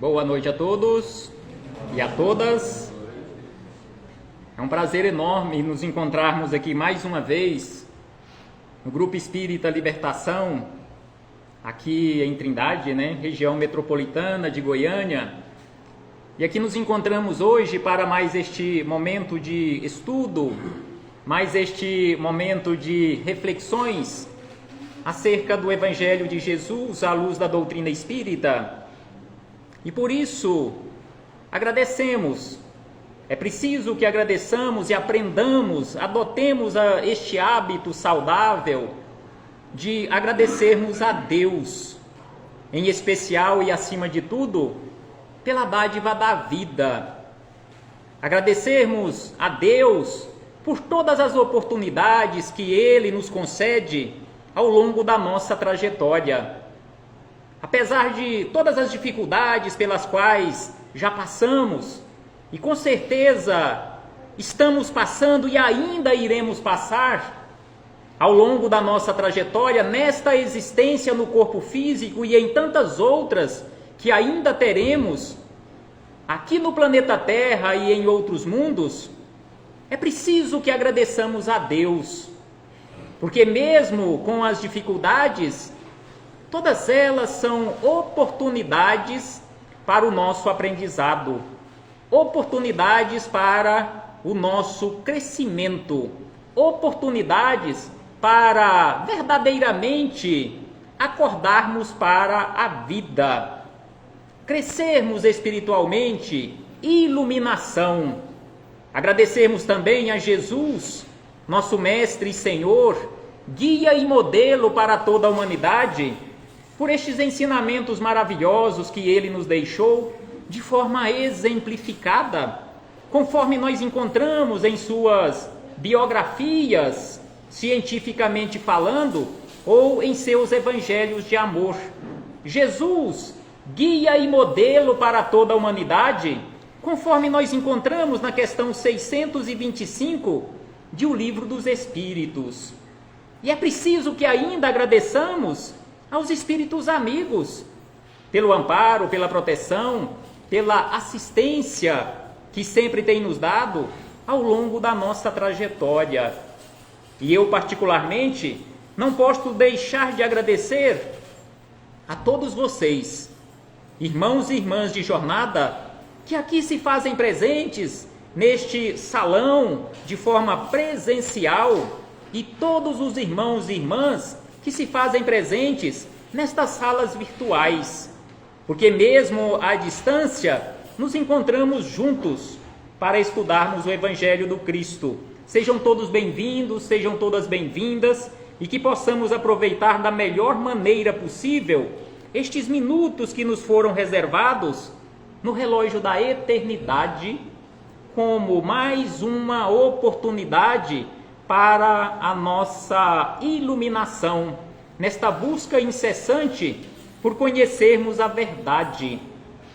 Boa noite a todos e a todas. É um prazer enorme nos encontrarmos aqui mais uma vez no Grupo Espírita Libertação, aqui em Trindade, região metropolitana de Goiânia. E aqui nos encontramos hoje para mais este momento de estudo, mais este momento de reflexões acerca do Evangelho de Jesus à luz da doutrina espírita. E por isso, agradecemos. É preciso que agradeçamos e aprendamos, adotemos este hábito saudável de agradecermos a Deus, em especial e acima de tudo, pela dádiva da vida. Agradecermos a Deus por todas as oportunidades que Ele nos concede ao longo da nossa trajetória. Apesar de todas as dificuldades pelas quais já passamos, e com certeza estamos passando e ainda iremos passar ao longo da nossa trajetória, nesta existência no corpo físico e em tantas outras que ainda teremos, aqui no planeta Terra e em outros mundos, é preciso que agradeçamos a Deus, porque mesmo com as dificuldades, todas elas são oportunidades para o nosso aprendizado, oportunidades para o nosso crescimento, oportunidades para verdadeiramente acordarmos para a vida, crescermos espiritualmente, iluminação. Agradecermos também a Jesus, nosso Mestre e Senhor, guia e modelo para toda a humanidade, por estes ensinamentos maravilhosos que Ele nos deixou de forma exemplificada, conforme nós encontramos em suas biografias, cientificamente falando, ou em seus evangelhos de amor. Jesus, guia e modelo para toda a humanidade, conforme nós encontramos na questão 625 de O Livro dos Espíritos. E é preciso que ainda agradeçamos aos espíritos amigos, pelo amparo, pela proteção, pela assistência que sempre tem nos dado ao longo da nossa trajetória. E eu, particularmente, não posso deixar de agradecer a todos vocês, irmãos e irmãs de jornada, que aqui se fazem presentes neste salão de forma presencial, e todos os irmãos e irmãs que se fazem presentes nestas salas virtuais, porque mesmo à distância nos encontramos juntos para estudarmos o Evangelho do Cristo. Sejam todos bem-vindos, sejam todas bem-vindas, e que possamos aproveitar da melhor maneira possível estes minutos que nos foram reservados no relógio da eternidade, como mais uma oportunidade para a nossa iluminação, nesta busca incessante por conhecermos a verdade.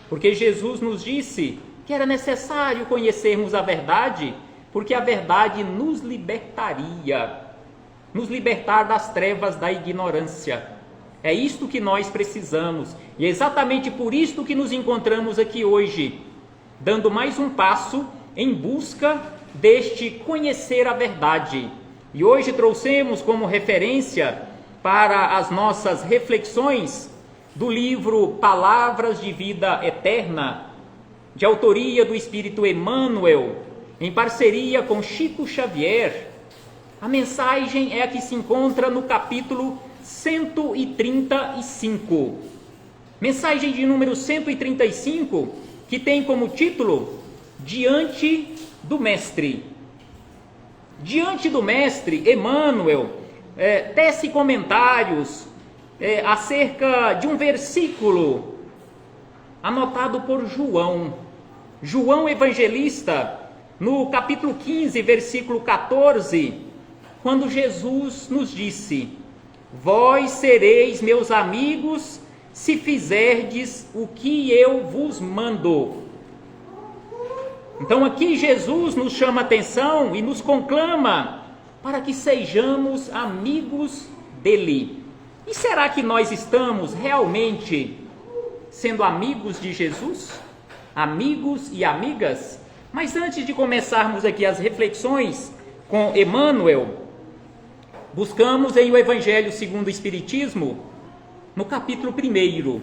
Porque Jesus nos disse que era necessário conhecermos a verdade, porque a verdade nos libertaria, nos libertar das trevas da ignorância. É isto que nós precisamos, e é exatamente por isto que nos encontramos aqui hoje, dando mais um passo em busca deste conhecer a verdade. E hoje trouxemos como referência para as nossas reflexões do livro Palavras de Vida Eterna, de autoria do Espírito Emmanuel, em parceria com Chico Xavier. A mensagem é a que se encontra no capítulo 135. Mensagem de número 135, que tem como título Diante do Mestre. Diante do Mestre, Emmanuel tece comentários acerca de um versículo anotado por João Evangelista, no capítulo 15, versículo 14, quando Jesus nos disse: vós sereis meus amigos se fizerdes o que eu vos mando. Então aqui Jesus nos chama atenção e nos conclama para que sejamos amigos dele. E será que nós estamos realmente sendo amigos de Jesus? Amigos e amigas? Mas antes de começarmos aqui as reflexões com Emmanuel, buscamos em o Evangelho segundo o Espiritismo, no capítulo 1.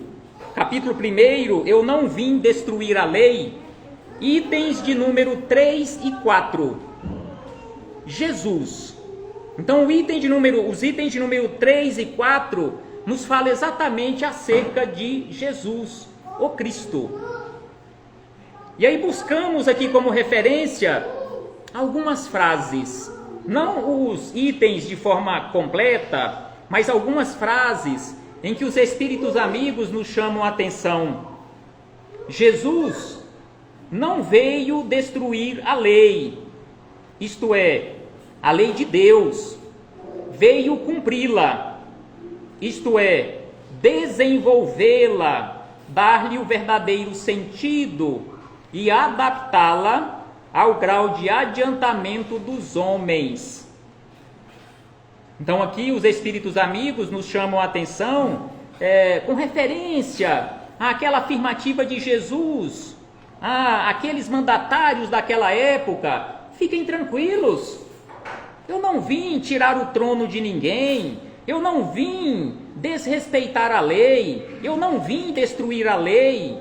Capítulo 1, eu não vim destruir a lei, itens de número 3 e 4. Jesus. Então os itens de número 3 e 4 nos fala exatamente acerca de Jesus, o Cristo. E aí buscamos aqui como referência algumas frases, não os itens de forma completa, mas algumas frases em que os espíritos amigos nos chamam a atenção. Jesus não veio destruir a lei, isto é, a lei de Deus, veio cumpri-la, isto é, desenvolvê-la, dar-lhe o verdadeiro sentido e adaptá-la ao grau de adiantamento dos homens. Então aqui os espíritos amigos nos chamam a atenção com referência àquela afirmativa de Jesus, àqueles mandatários daquela época: fiquem tranquilos, eu não vim tirar o trono de ninguém, eu não vim desrespeitar a lei, eu não vim destruir a lei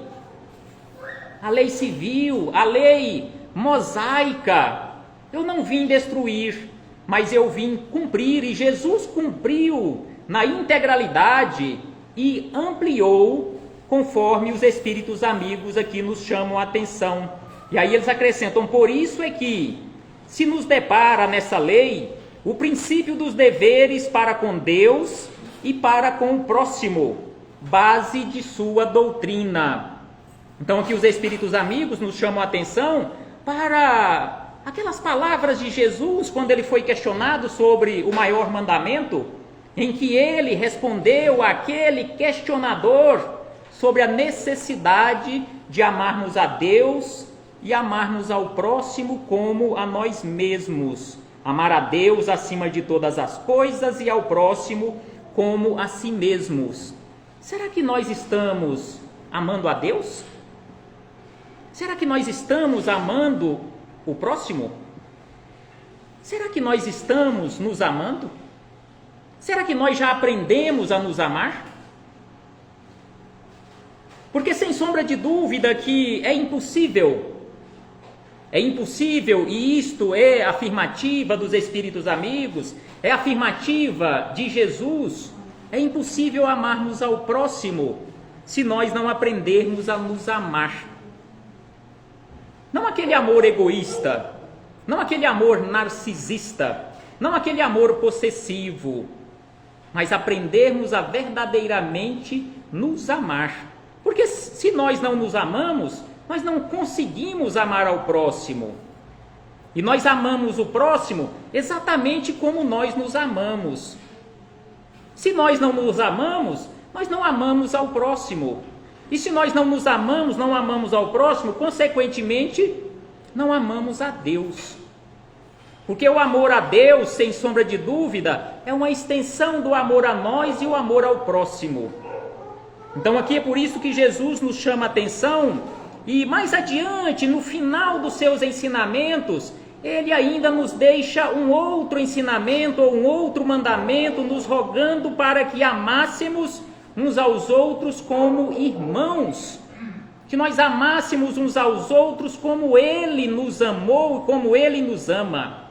civil, a lei mosaica, eu não vim destruir, mas eu vim cumprir, e Jesus cumpriu na integralidade e ampliou conforme os espíritos amigos aqui nos chamam a atenção. E aí eles acrescentam: por isso é que se nos depara nessa lei o princípio dos deveres para com Deus e para com o próximo, base de sua doutrina. Então aqui os espíritos amigos nos chamam a atenção para aquelas palavras de Jesus quando ele foi questionado sobre o maior mandamento, em que ele respondeu àquele questionador sobre a necessidade de amarmos a Deus e amarmos ao próximo como a nós mesmos. Amar a Deus acima de todas as coisas e ao próximo como a si mesmos. Será que nós estamos amando a Deus? Será que nós estamos amando o próximo? Será que nós estamos nos amando? Será que nós já aprendemos a nos amar? Porque sem sombra de dúvida que é impossível, e isto é afirmativa dos espíritos amigos, é afirmativa de Jesus, é impossível amarmos ao próximo se nós não aprendermos a nos amar. Não aquele amor egoísta, não aquele amor narcisista, não aquele amor possessivo, mas aprendermos a verdadeiramente nos amar. Porque se nós não nos amamos, nós não conseguimos amar ao próximo. E nós amamos o próximo exatamente como nós nos amamos. Se nós não nos amamos, nós não amamos ao próximo. E se nós não nos amamos, não amamos ao próximo, consequentemente, não amamos a Deus. Porque o amor a Deus, sem sombra de dúvida, é uma extensão do amor a nós e o amor ao próximo. Então aqui é por isso que Jesus nos chama a atenção, e mais adiante, no final dos seus ensinamentos, ele ainda nos deixa um outro ensinamento ou um outro mandamento, nos rogando para que amássemos uns aos outros como irmãos, que nós amássemos uns aos outros como ele nos amou e como ele nos ama.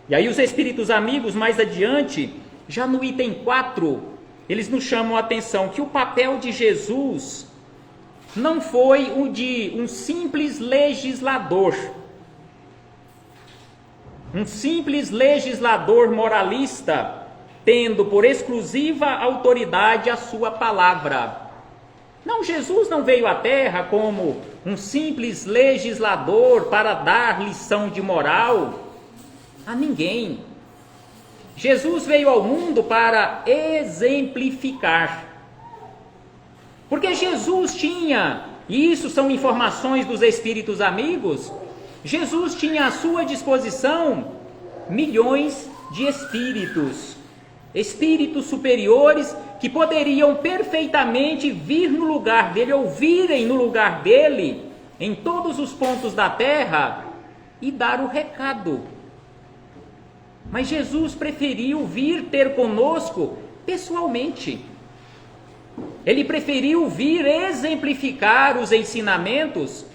E aí os espíritos amigos mais adiante, já no item 4, eles nos chamam a atenção que o papel de Jesus não foi o de um simples legislador, moralista, tendo por exclusiva autoridade a sua palavra. Não, Jesus não veio à Terra como um simples legislador para dar lição de moral a ninguém. Jesus veio ao mundo para exemplificar. Porque Jesus tinha, e isso são informações dos espíritos amigos, Jesus tinha à sua disposição milhões de espíritos. espíritos superiores que poderiam perfeitamente vir no lugar dele, ou virem no lugar dele, em todos os pontos da terra, e dar o recado. Mas Jesus preferiu vir ter conosco pessoalmente. Ele preferiu vir exemplificar os ensinamentos,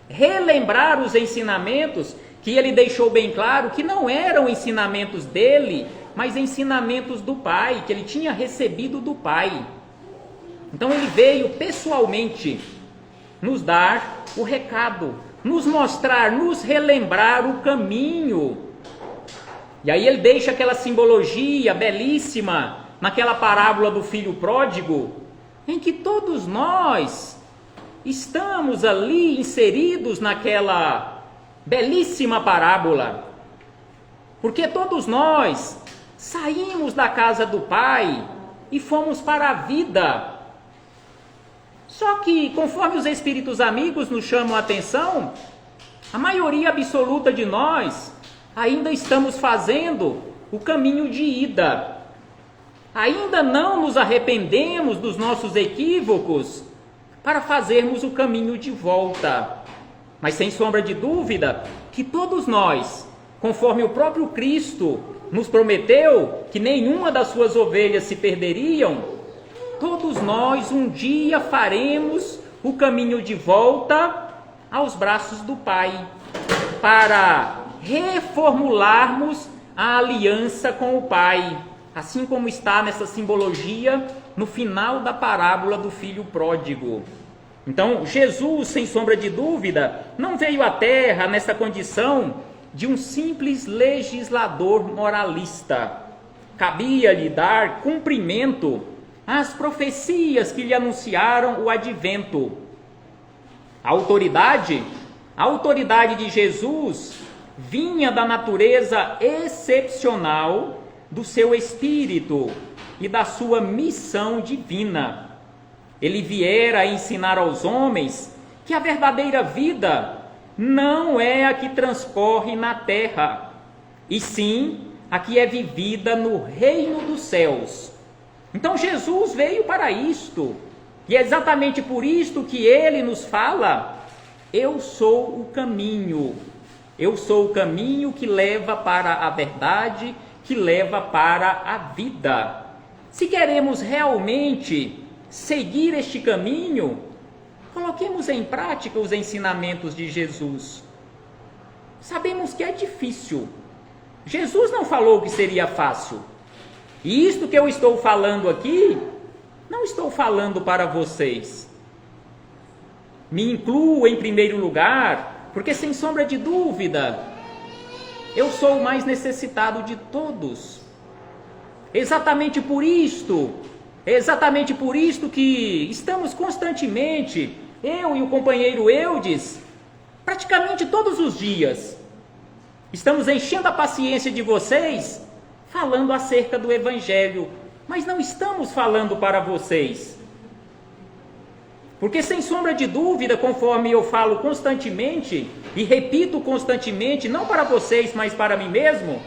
relembrar os ensinamentos que ele deixou bem claro que não eram ensinamentos dele, mas ensinamentos do Pai, que ele tinha recebido do Pai. Então ele veio pessoalmente nos dar o recado, nos mostrar, nos relembrar o caminho. E aí ele deixa aquela simbologia belíssima naquela parábola do filho pródigo, em que todos nós estamos ali inseridos naquela belíssima parábola, porque todos nós saímos da casa do Pai e fomos para a vida. Só que, conforme os espíritos amigos nos chamam a atenção, a maioria absoluta de nós ainda estamos fazendo o caminho de ida. Ainda não nos arrependemos dos nossos equívocos para fazermos o caminho de volta. Mas sem sombra de dúvida que todos nós, conforme o próprio Cristo nos prometeu que nenhuma das suas ovelhas se perderiam, todos nós um dia faremos o caminho de volta aos braços do Pai, para reformularmos a aliança com o Pai, assim como está nessa simbologia no final da parábola do filho pródigo. Então, Jesus, sem sombra de dúvida, não veio à Terra nessa condição de um simples legislador moralista. Cabia-lhe dar cumprimento às profecias que lhe anunciaram o advento. A autoridade de Jesus vinha da natureza excepcional do seu espírito e da sua missão divina. Ele viera ensinar aos homens que a verdadeira vida não é a que transcorre na terra, e sim a que é vivida no reino dos céus. Então Jesus veio para isto, e é exatamente por isto que ele nos fala: eu sou o caminho. Eu sou o caminho que leva para a verdade, que leva para a vida. Se queremos realmente seguir este caminho, coloquemos em prática os ensinamentos de Jesus. Sabemos que é difícil. Jesus não falou que seria fácil. E isto que eu estou falando aqui, não estou falando para vocês. Me incluo em primeiro lugar, porque sem sombra de dúvida, eu sou o mais necessitado de todos. Exatamente por isto que estamos constantemente, eu e o companheiro Eudes, praticamente todos os dias, estamos enchendo a paciência de vocês, falando acerca do Evangelho, mas não estamos falando para vocês. Porque sem sombra de dúvida, conforme eu falo constantemente, e repito constantemente, não para vocês, mas para mim mesmo,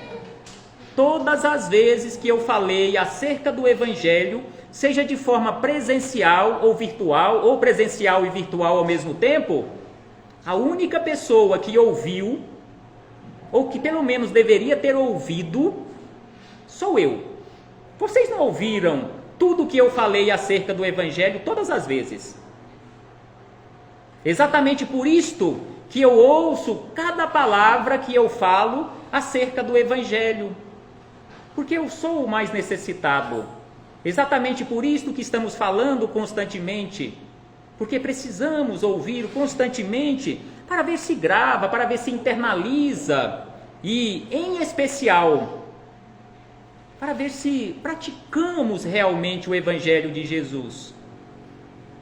todas as vezes que eu falei acerca do Evangelho, seja de forma presencial ou virtual, ou presencial e virtual ao mesmo tempo, a única pessoa que ouviu, ou que pelo menos deveria ter ouvido, sou eu. Vocês não ouviram tudo o que eu falei acerca do Evangelho todas as vezes. Exatamente por isto que eu ouço cada palavra que eu falo acerca do Evangelho, porque eu sou o mais necessitado. Exatamente por isto que estamos falando constantemente, porque precisamos ouvir constantemente para ver se grava, para ver se internaliza e, em especial, para ver se praticamos realmente o Evangelho de Jesus.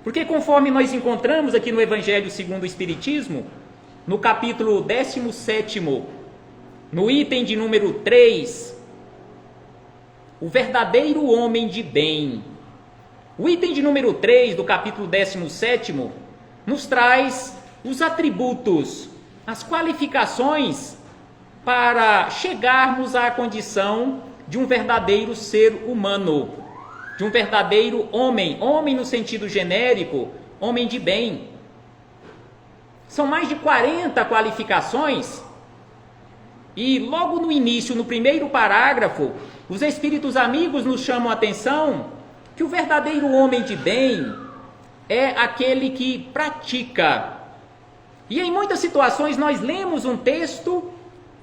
Porque conforme nós encontramos aqui no Evangelho segundo o Espiritismo, no capítulo 17, no item de número 3, o verdadeiro homem de bem. O item de número 3 do capítulo 17 nos traz os atributos, as qualificações para chegarmos à condição de um verdadeiro ser humano, de um verdadeiro homem, homem no sentido genérico, homem de bem. São mais de 40 qualificações, e logo no início, no primeiro parágrafo, os espíritos amigos nos chamam a atenção que o verdadeiro homem de bem é aquele que pratica. E em muitas situações nós lemos um texto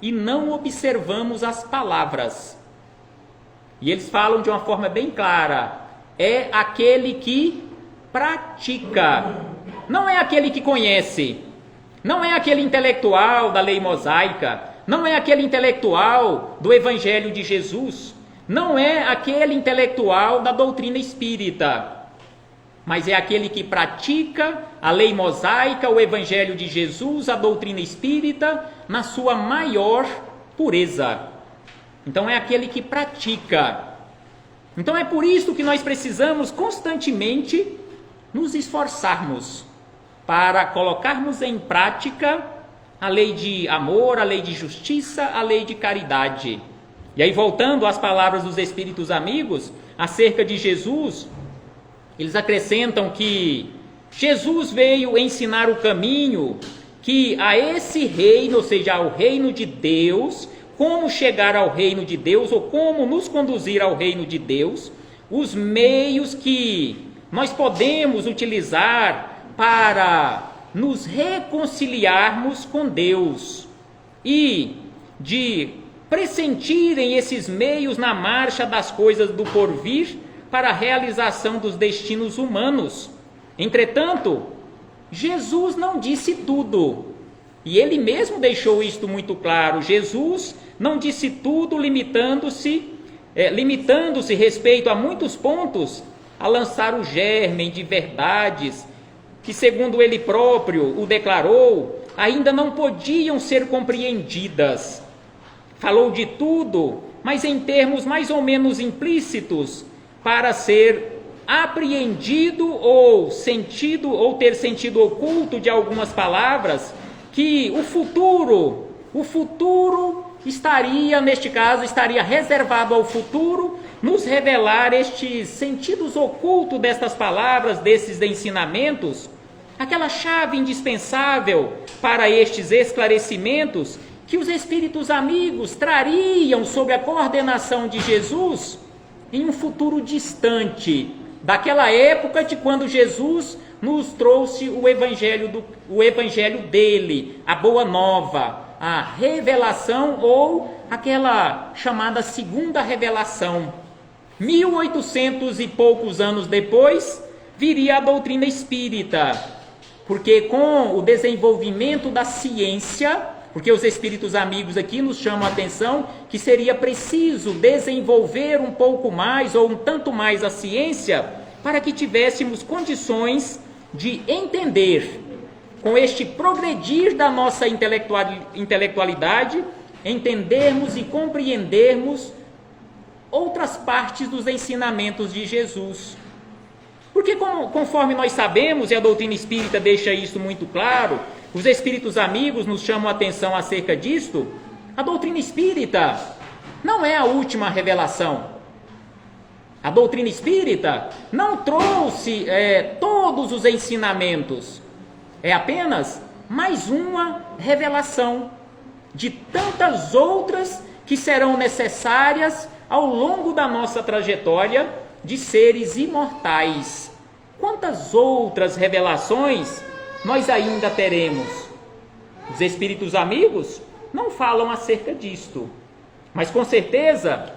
e não observamos as palavras. E eles falam de uma forma bem clara: é aquele que pratica, não é aquele que conhece, não é aquele intelectual da lei mosaica, não é aquele intelectual do Evangelho de Jesus, não é aquele intelectual da doutrina espírita, mas é aquele que pratica a lei mosaica, o Evangelho de Jesus, a doutrina espírita, na sua maior pureza. Então é aquele que pratica. Então é por isso que nós precisamos constantemente nos esforçarmos para colocarmos em prática a lei de amor, a lei de justiça, a lei de caridade. E aí, voltando às palavras dos espíritos amigos acerca de Jesus, eles acrescentam que Jesus veio ensinar o caminho que a esse reino, ou seja, ao reino de Deus, como chegar ao reino de Deus, ou como nos conduzir ao reino de Deus, os meios que nós podemos utilizar para nos reconciliarmos com Deus e de pressentirem esses meios na marcha das coisas do porvir para a realização dos destinos humanos. Entretanto, Jesus não disse tudo, e ele mesmo deixou isto muito claro. Jesus não disse tudo, limitando-se respeito a muitos pontos, a lançar o germe de verdades que, segundo ele próprio o declarou, ainda não podiam ser compreendidas. Falou de tudo, mas em termos mais ou menos implícitos, para ser apreendido ou sentido, ou ter sentido oculto de algumas palavras, que o futuro estaria, neste caso, estaria reservado ao futuro, nos revelar estes sentidos ocultos destas palavras, desses ensinamentos, aquela chave indispensável para estes esclarecimentos que os espíritos amigos trariam sob a coordenação de Jesus em um futuro distante, daquela época de quando Jesus nos trouxe o evangelho dele, a boa nova, a revelação, ou aquela chamada segunda revelação. 1800 e poucos anos depois, viria a doutrina espírita, porque com o desenvolvimento da ciência, porque os espíritos amigos aqui nos chamam a atenção que seria preciso desenvolver um pouco mais ou um tanto mais a ciência para que tivéssemos condições de entender, com este progredir da nossa intelectualidade, entendermos e compreendermos outras partes dos ensinamentos de Jesus. Porque conforme nós sabemos, e a doutrina espírita deixa isso muito claro, os espíritos amigos nos chamam a atenção acerca disto, a doutrina espírita não é a última revelação. A doutrina espírita não trouxe todos os ensinamentos, é apenas mais uma revelação de tantas outras que serão necessárias ao longo da nossa trajetória de seres imortais. Quantas outras revelações nós ainda teremos? Os espíritos amigos não falam acerca disto, mas com certeza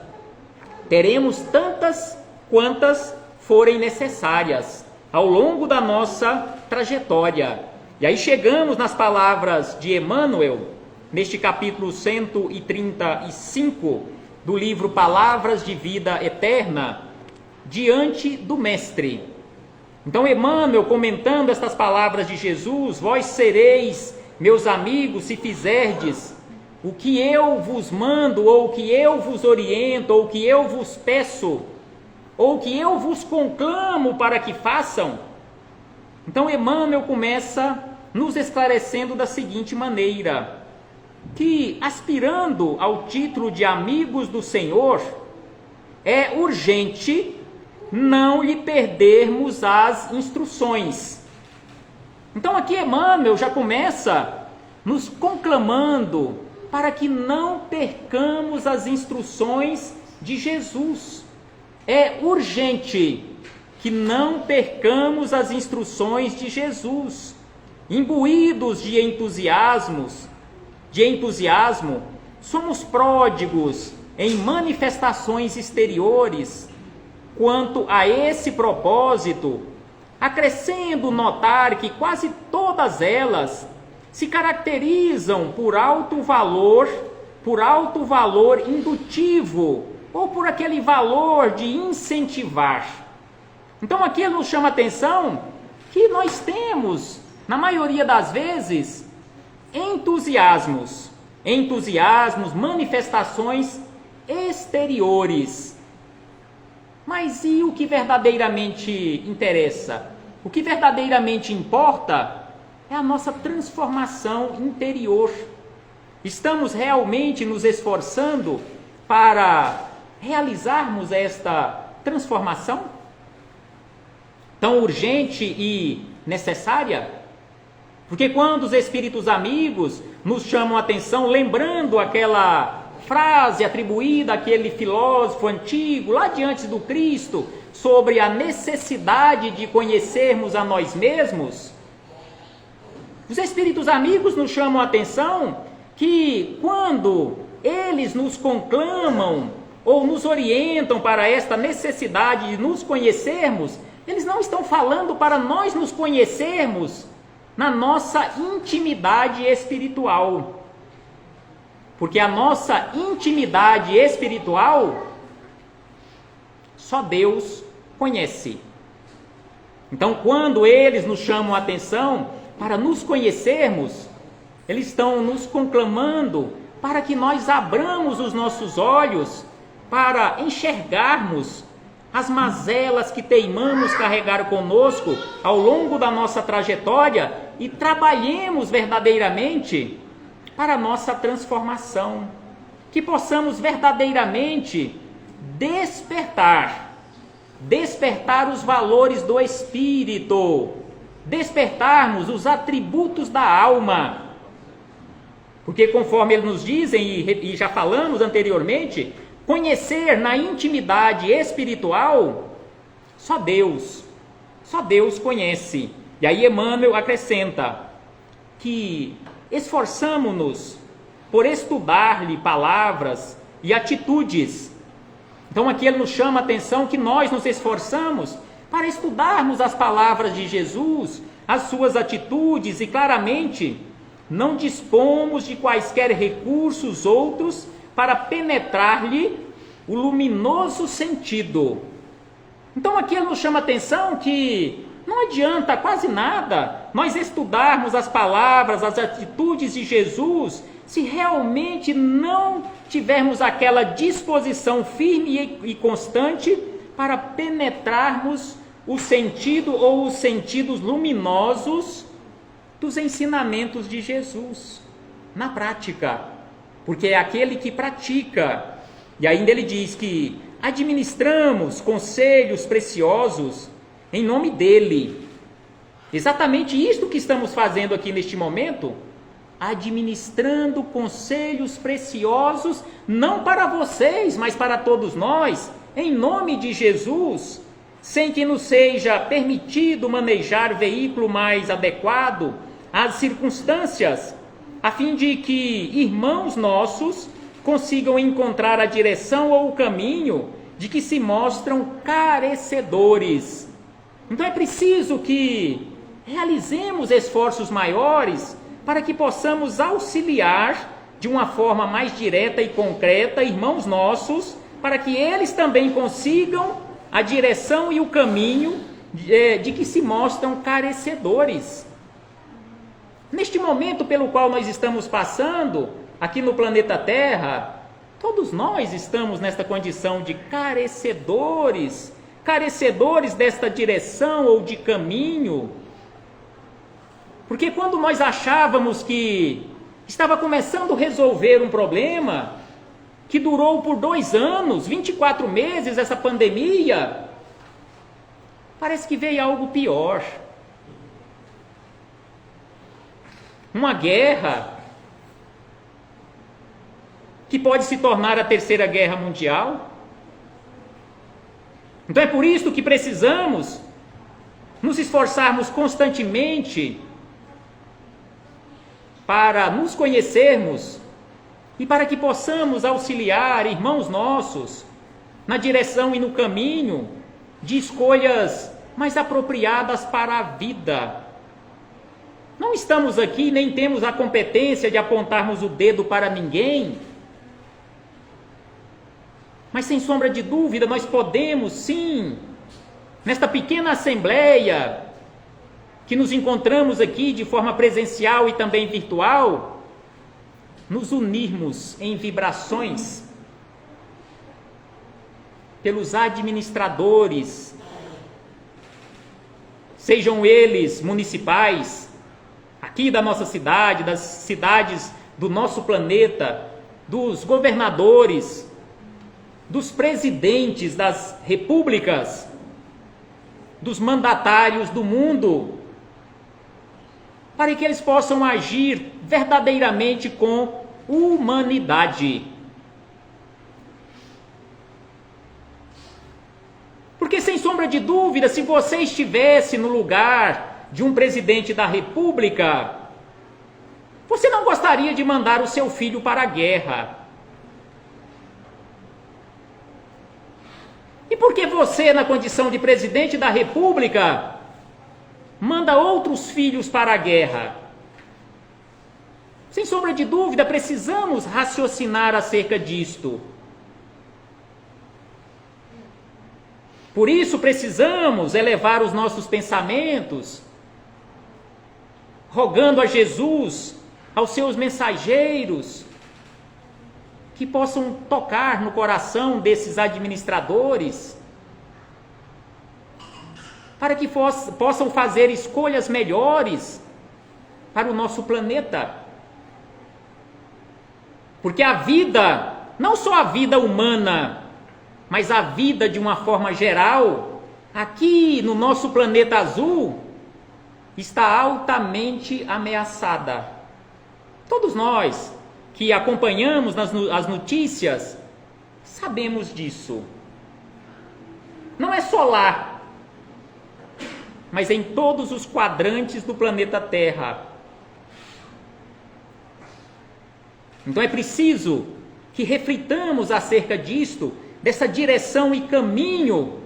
teremos tantas quantas forem necessárias ao longo da nossa trajetória. E aí chegamos nas palavras de Emmanuel, neste capítulo 135 do livro Palavras de Vida Eterna, diante do Mestre. Então Emmanuel, comentando estas palavras de Jesus: vós sereis meus amigos se fizerdes o que eu vos mando, ou o que eu vos oriento, ou o que eu vos peço, ou o que eu vos conclamo para que façam. Então Emmanuel começa nos esclarecendo da seguinte maneira: que aspirando ao título de amigos do Senhor, é urgente não lhe perdermos as instruções. Então aqui Emmanuel já começa nos conclamando para que não percamos as instruções de Jesus. É urgente que não percamos as instruções de Jesus. Imbuídos de entusiasmo, somos pródigos em manifestações exteriores. Quanto a esse propósito, acrescendo notar que quase todas elas se caracterizam por alto valor indutivo, ou por aquele valor de incentivar. Então aqui ele nos chama a atenção que nós temos, na maioria das vezes, entusiasmos, manifestações exteriores. Mas e o que verdadeiramente interessa? O que verdadeiramente importa é a nossa transformação interior. Estamos realmente nos esforçando para realizarmos esta transformação tão urgente e necessária? Porque quando os espíritos amigos nos chamam a atenção, lembrando aquela frase atribuída àquele filósofo antigo, lá diante do Cristo, sobre a necessidade de conhecermos a nós mesmos, os espíritos amigos nos chamam a atenção que quando eles nos conclamam ou nos orientam para esta necessidade de nos conhecermos, eles não estão falando para nós nos conhecermos na nossa intimidade espiritual. Porque a nossa intimidade espiritual só Deus conhece. Então, quando eles nos chamam a atenção para nos conhecermos, eles estão nos conclamando para que nós abramos os nossos olhos para enxergarmos as mazelas que teimamos carregar conosco ao longo da nossa trajetória e trabalhemos verdadeiramente para a nossa transformação, que possamos verdadeiramente despertar os valores do Espírito, despertarmos os atributos da alma, porque conforme eles nos dizem, e já falamos anteriormente, conhecer na intimidade espiritual, só Deus conhece. E aí Emmanuel acrescenta que esforçamo-nos por estudar-lhe palavras e atitudes. Então aqui ele nos chama a atenção que nós nos esforçamos para estudarmos as palavras de Jesus, as suas atitudes, e claramente não dispomos de quaisquer recursos outros para penetrar-lhe o luminoso sentido. Então aqui ele nos chama a atenção que não adianta quase nada nós estudarmos as palavras, as atitudes de Jesus, se realmente não tivermos aquela disposição firme e constante para penetrarmos o sentido ou os sentidos luminosos dos ensinamentos de Jesus na prática. Porque é aquele que pratica. E ainda ele diz que administramos conselhos preciosos em nome dele. Exatamente isto que estamos fazendo aqui neste momento, administrando conselhos preciosos, não para vocês, mas para todos nós, em nome de Jesus, sem que nos seja permitido manejar veículo mais adequado às circunstâncias, a fim de que irmãos nossos consigam encontrar a direção ou o caminho de que se mostram carecedores. Então é preciso que realizemos esforços maiores para que possamos auxiliar de uma forma mais direta e concreta irmãos nossos, para que eles também consigam a direção e o caminho de que se mostram carecedores. Neste momento pelo qual nós estamos passando, aqui no planeta Terra, todos nós estamos nesta condição de carecedores desta direção ou de caminho. Porque quando nós achávamos que estava começando a resolver um problema, que durou por 2 anos, 24 meses, essa pandemia, parece que veio algo pior. Uma guerra que pode se tornar a Terceira Guerra Mundial. Então é por isso que precisamos nos esforçarmos constantemente para nos conhecermos e para que possamos auxiliar irmãos nossos na direção e no caminho de escolhas mais apropriadas para a vida. Não estamos aqui, nem temos a competência de apontarmos o dedo para ninguém, mas sem sombra de dúvida nós podemos sim, nesta pequena assembleia que nos encontramos aqui de forma presencial e também virtual, nos unirmos em vibrações pelos administradores, sejam eles municipais, aqui da nossa cidade, das cidades do nosso planeta, dos governadores, dos presidentes das repúblicas, dos mandatários do mundo, para que eles possam agir verdadeiramente com humanidade. Porque, sem sombra de dúvida, se você estivesse no lugar de um presidente da república, você não gostaria de mandar o seu filho para a guerra. E por que você, na condição de presidente da república, manda outros filhos para a guerra? Sem sombra de dúvida, precisamos raciocinar acerca disto. Por isso, precisamos elevar os nossos pensamentos, rogando a Jesus, aos seus mensageiros, que possam tocar no coração desses administradores, para que possam fazer escolhas melhores para o nosso planeta. Porque a vida, não só a vida humana, mas a vida de uma forma geral, aqui no nosso planeta azul, está altamente ameaçada. Todos nós que acompanhamos as notícias, sabemos disso. Não é só lá, mas em todos os quadrantes do planeta Terra. Então é preciso que reflitamos acerca disto, dessa direção e caminho,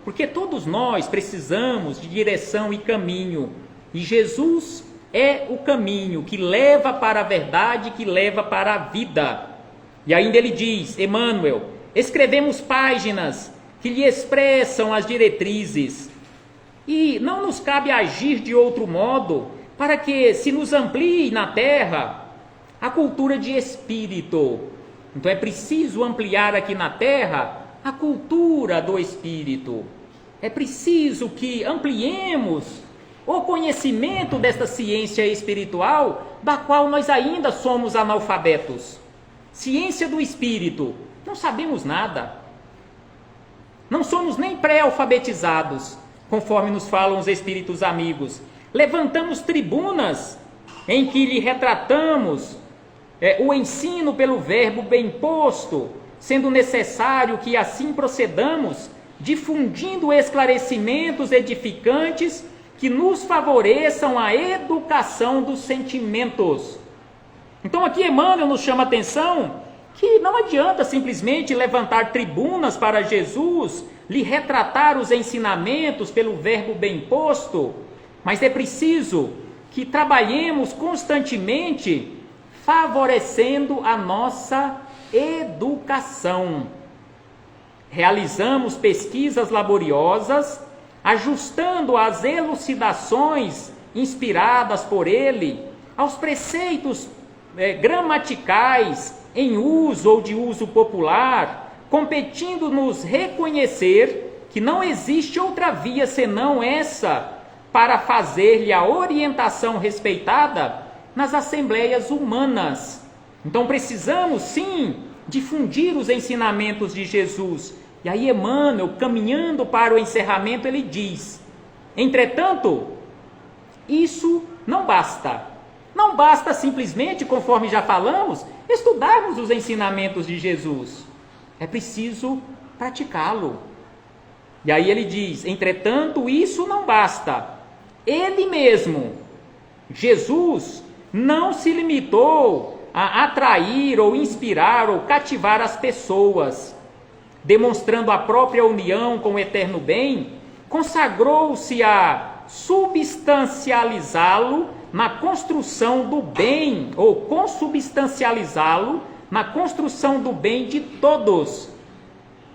porque todos nós precisamos de direção e caminho, e Jesus é o caminho que leva para a verdade, que leva para a vida. E ainda ele diz, Emmanuel, escrevemos páginas que lhe expressam as diretrizes, e não nos cabe agir de outro modo, para que se nos amplie na terra a cultura de espírito. Então é preciso ampliar aqui na terra a cultura do espírito. É preciso que ampliemos o conhecimento desta ciência espiritual, da qual nós ainda somos analfabetos. Ciência do espírito, não sabemos nada. Não somos nem pré-alfabetizados, conforme nos falam os espíritos amigos. Levantamos tribunas em que lhe retratamos o ensino pelo verbo bem posto, sendo necessário que assim procedamos, difundindo esclarecimentos edificantes que nos favoreçam a educação dos sentimentos. Então aqui Emmanuel nos chama a atenção que não adianta simplesmente levantar tribunas para Jesus, lhe retratar os ensinamentos pelo verbo bem posto, mas é preciso que trabalhemos constantemente favorecendo a nossa educação. Realizamos pesquisas laboriosas, ajustando as elucidações inspiradas por ele aos preceitos gramaticais em uso ou de uso popular, competindo-nos reconhecer que não existe outra via senão essa para fazer-lhe a orientação respeitada nas assembleias humanas. Então precisamos sim difundir os ensinamentos de Jesus. E aí Emmanuel, caminhando para o encerramento, ele diz: entretanto, isso não basta. Não basta simplesmente, conforme já falamos, estudarmos os ensinamentos de Jesus. É preciso praticá-lo. E aí ele diz: entretanto, isso não basta. Ele mesmo, Jesus, não se limitou a atrair ou inspirar ou cativar as pessoas, demonstrando a própria união com o eterno bem, consagrou-se a substancializá-lo na construção do bem, ou consubstancializá-lo na construção do bem de todos.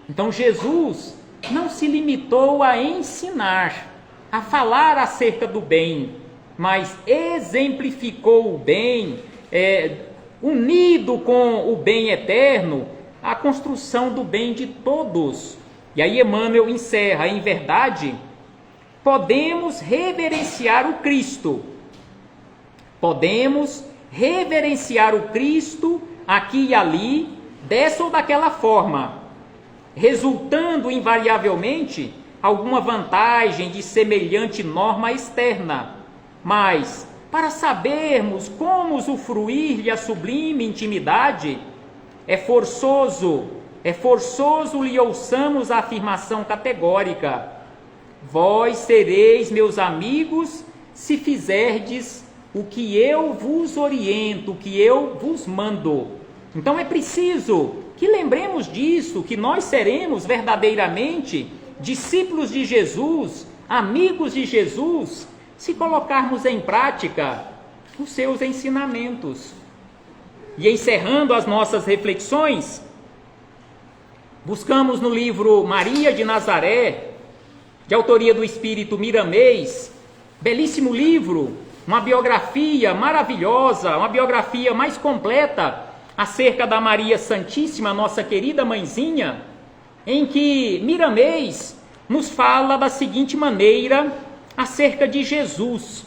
Então Jesus não se limitou a ensinar, a falar acerca do bem, mas exemplificou o bem, unido com o bem eterno, a construção do bem de todos. E aí Emmanuel encerra: em verdade, podemos reverenciar o Cristo. Podemos reverenciar o Cristo aqui e ali, dessa ou daquela forma, resultando invariavelmente alguma vantagem de semelhante norma externa. Mas, para sabermos como usufruir-lhe a sublime intimidade, é forçoso lhe ouçamos a afirmação categórica: vós sereis meus amigos se fizerdes o que eu vos oriento, o que eu vos mando. Então é preciso que lembremos disso, que nós seremos verdadeiramente discípulos de Jesus, amigos de Jesus, se colocarmos em prática os seus ensinamentos. E encerrando as nossas reflexões, buscamos no livro Maria de Nazaré, de autoria do espírito Miramês, belíssimo livro, uma biografia maravilhosa, uma biografia mais completa acerca da Maria Santíssima, nossa querida mãezinha, em que Miramês nos fala da seguinte maneira acerca de Jesus.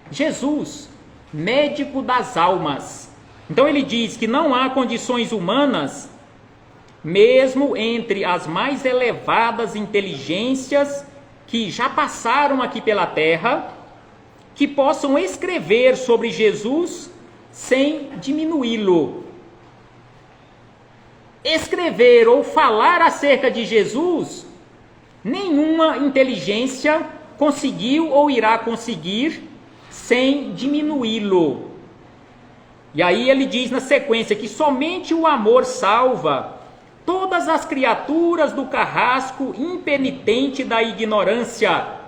Jesus, médico das almas. Então ele diz que não há condições humanas, mesmo entre as mais elevadas inteligências que já passaram aqui pela terra, que possam escrever sobre Jesus sem diminuí-lo. Escrever ou falar acerca de Jesus, nenhuma inteligência conseguiu ou irá conseguir sem diminuí-lo. E aí ele diz na sequência que somente o amor salva todas as criaturas do carrasco impenitente da ignorância.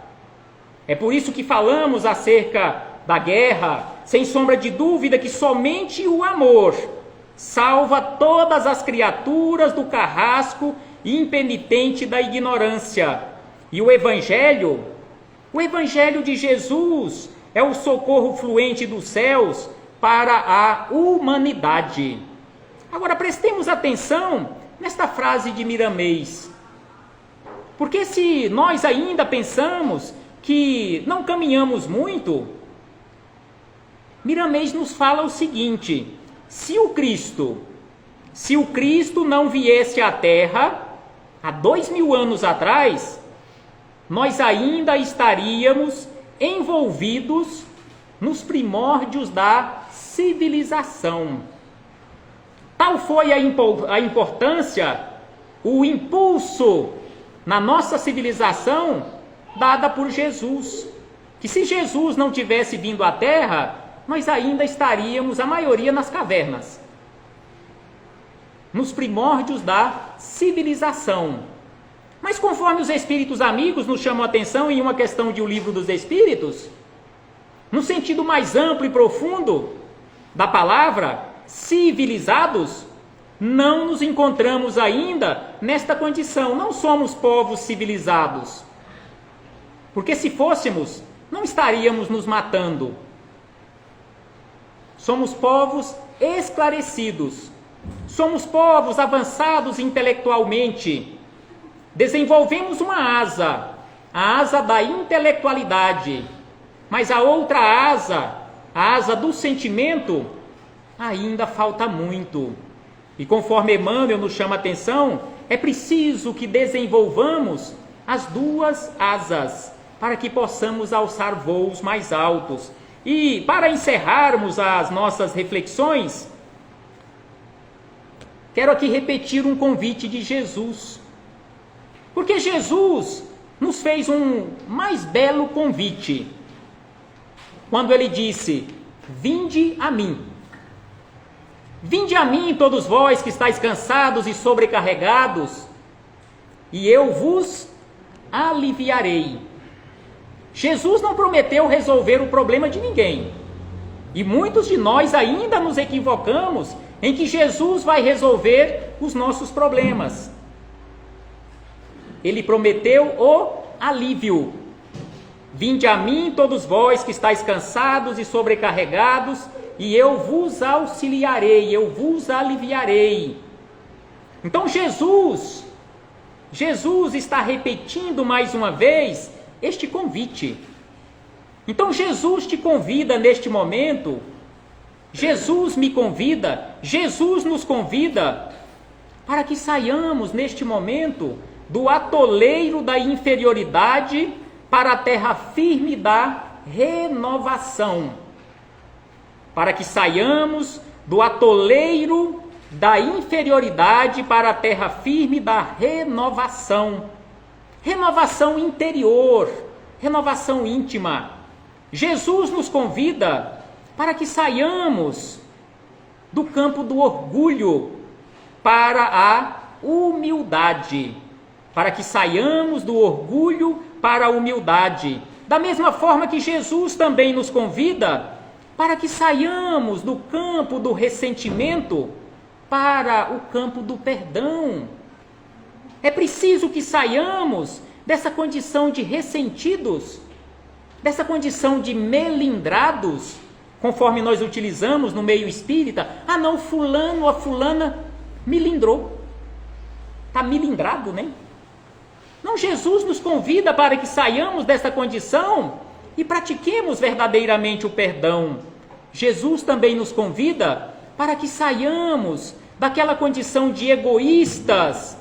É por isso que falamos acerca da guerra, sem sombra de dúvida que somente o amor salva todas as criaturas do carrasco impenitente da ignorância. E o Evangelho de Jesus é o socorro fluente dos céus para a humanidade. Agora prestemos atenção nesta frase de Miramês, porque se nós ainda pensamos que não caminhamos muito, Miramês nos fala o seguinte: se o Cristo não viesse à Terra há 2000 anos atrás, nós ainda estaríamos envolvidos nos primórdios da civilização. Tal foi a importância, o impulso na nossa civilização dada por Jesus, que se Jesus não tivesse vindo à Terra, nós ainda estaríamos, a maioria, nas cavernas, nos primórdios da civilização. Mas conforme os espíritos amigos nos chamam a atenção em uma questão de O Livro dos Espíritos, no sentido mais amplo e profundo da palavra, civilizados, não nos encontramos ainda nesta condição, não somos povos civilizados. Porque se fôssemos, não estaríamos nos matando. Somos povos esclarecidos, somos povos avançados intelectualmente. Desenvolvemos uma asa, a asa da intelectualidade, mas a outra asa, a asa do sentimento, ainda falta muito. E conforme Emmanuel nos chama a atenção, é preciso que desenvolvamos as duas asas para que possamos alçar voos mais altos. E para encerrarmos as nossas reflexões, quero aqui repetir um convite de Jesus. Porque Jesus nos fez um mais belo convite, quando ele disse: vinde a mim. Vinde a mim, todos vós que estáis cansados e sobrecarregados, e eu vos aliviarei. Jesus não prometeu resolver o problema de ninguém. E muitos de nós ainda nos equivocamos em que Jesus vai resolver os nossos problemas. Ele prometeu o alívio. Vinde a mim, todos vós que estáis cansados e sobrecarregados, e eu vos auxiliarei, eu vos aliviarei. Então Jesus está repetindo mais uma vez este convite. Então Jesus te convida neste momento, Jesus me convida, Jesus nos convida para que saiamos neste momento do atoleiro da inferioridade para a terra firme da renovação. Para que saiamos do atoleiro da inferioridade para a terra firme da renovação. Renovação interior, renovação íntima. Jesus nos convida para que saiamos do campo do orgulho para a humildade. Para que saiamos do orgulho para a humildade. Da mesma forma que Jesus também nos convida para que saiamos do campo do ressentimento para o campo do perdão. É preciso que saiamos dessa condição de ressentidos, dessa condição de melindrados, conforme nós utilizamos no meio espírita. Ah não, fulano ou fulana melindrou. Está melindrado, né? Não, Jesus nos convida para que saiamos dessa condição e pratiquemos verdadeiramente o perdão. Jesus também nos convida para que saiamos daquela condição de egoístas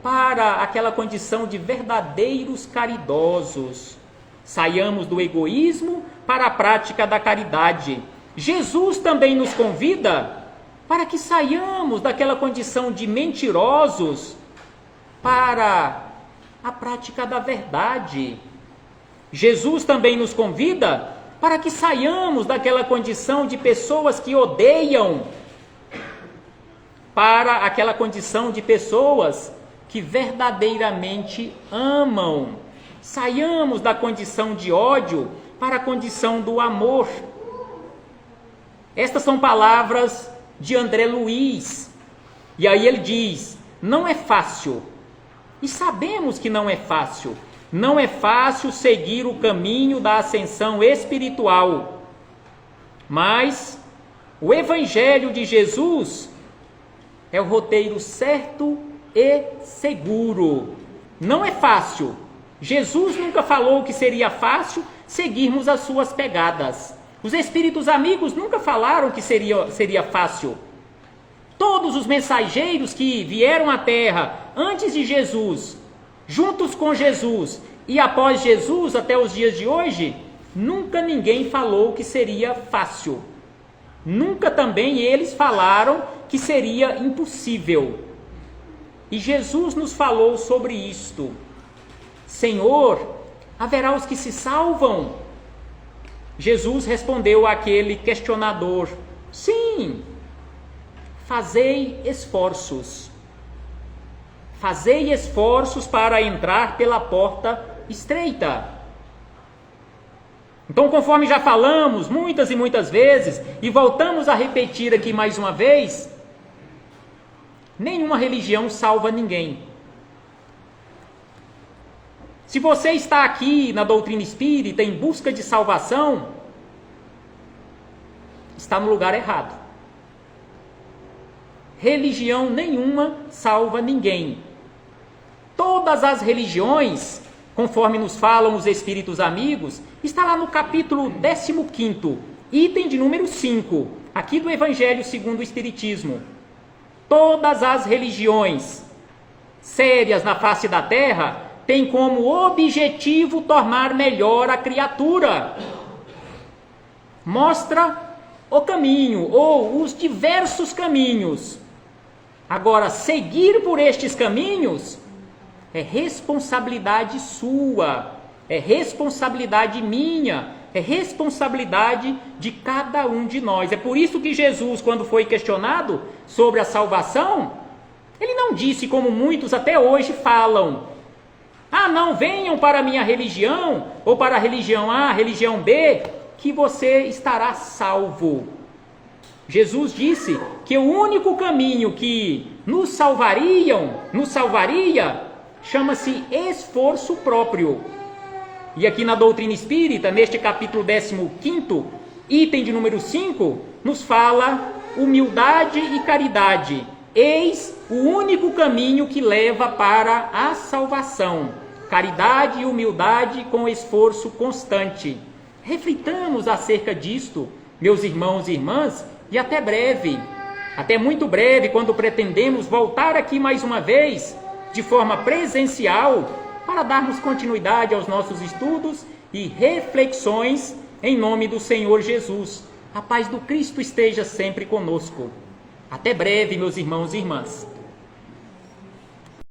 para aquela condição de verdadeiros caridosos. Saiamos do egoísmo para a prática da caridade. Jesus também nos convida para que saiamos daquela condição de mentirosos para a prática da verdade. Jesus também nos convida para que saiamos daquela condição de pessoas que odeiam para aquela condição de pessoas que verdadeiramente amam. Saiamos da condição de ódio para a condição do amor. Estas são palavras de André Luiz. E aí ele diz: não é fácil. E sabemos que não é fácil. Não é fácil seguir o caminho da ascensão espiritual. Mas o Evangelho de Jesus é o roteiro certo e seguro. Não é fácil. Jesus nunca falou que seria fácil seguirmos as suas pegadas. Os espíritos amigos nunca falaram que seria fácil. Todos os mensageiros que vieram à Terra antes de Jesus, juntos com Jesus e após Jesus até os dias de hoje, nunca ninguém falou que seria fácil. Nunca também eles falaram que seria impossível. E Jesus nos falou sobre isto. Senhor, haverá os que se salvam? Jesus respondeu àquele questionador: sim, fazei esforços. Fazei esforços para entrar pela porta estreita. Então, conforme já falamos muitas e muitas vezes, e voltamos a repetir aqui mais uma vez, nenhuma religião salva ninguém. Se você está aqui na doutrina espírita em busca de salvação, está no lugar errado. Religião nenhuma salva ninguém. Todas as religiões, conforme nos falam os espíritos amigos, está lá no capítulo 15º, item de número 5, aqui do Evangelho segundo o Espiritismo. todas as religiões sérias na face da terra têm como objetivo tornar melhor a criatura. Mostra o caminho, ou os diversos caminhos. Agora, seguir por estes caminhos é responsabilidade sua, é responsabilidade minha, é responsabilidade de cada um de nós. É por isso que Jesus, quando foi questionado sobre a salvação, ele não disse como muitos até hoje falam: ah, não, venham para a minha religião, ou para a religião A, a religião B, que você estará salvo. Jesus disse que o único caminho que nos salvaria, chama-se esforço próprio. E aqui na doutrina espírita, neste capítulo 15, item de número 5, nos fala humildade e caridade. Eis o único caminho que leva para a salvação. Caridade e humildade com esforço constante. Reflitamos acerca disto, meus irmãos e irmãs, e até breve, até muito breve, quando pretendemos voltar aqui mais uma vez, de forma presencial, para darmos continuidade aos nossos estudos e reflexões em nome do Senhor Jesus. A paz do Cristo esteja sempre conosco. Até breve, meus irmãos e irmãs.